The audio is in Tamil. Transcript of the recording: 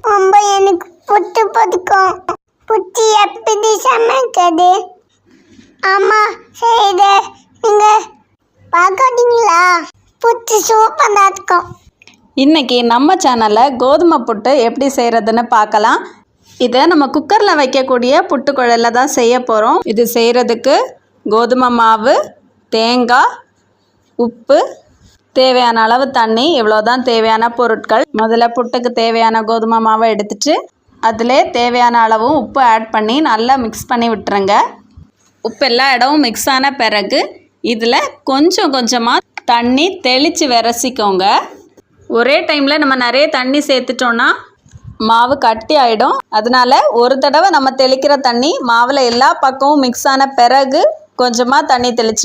ரொம்ப எனக்கு புட்டு பிடிக்கும். புட்டு எப்படி சமைக்கிறது? ஆமா செய்யுது. நீங்க பார்க்காதீங்களா? புட்டு சூப்பராக இருக்கும். இன்றைக்கி நம்ம சேனலில் கோதுமை புட்டு எப்படி செய்கிறதுன்னு பார்க்கலாம். இதை நம்ம குக்கரில் வைக்கக்கூடிய புட்டு குழலில் தான் செய்ய போகிறோம். இது செய்கிறதுக்கு கோதுமை மாவு, தேங்காய், உப்பு, தேவையான அளவு தண்ணி, இவ்வளோதான் தேவையான பொருட்கள். முதல்ல புட்டுக்கு தேவையான கோதுமை மாவை எடுத்துட்டு அதில் தேவையான அளவும் உப்பு ஆட் பண்ணி நல்லா மிக்ஸ் பண்ணி விட்டுருங்க. உப்பு எல்லா இடமும் மிக்ஸ் ஆன பிறகு இதில் கொஞ்சம் கொஞ்சமாக தண்ணி தெளித்து விரசிக்கோங்க. ஒரே டைமில் நம்ம நிறைய தண்ணி சேர்த்துட்டோன்னா மாவு கட்டி ஆகிடும். அதனால் ஒரு தடவை நம்ம தெளிக்கிற தண்ணி மாவில் எல்லா பக்கமும் மிக்ஸ் ஆன பிறகு கொஞ்சமாக தண்ணி தெளிச்சு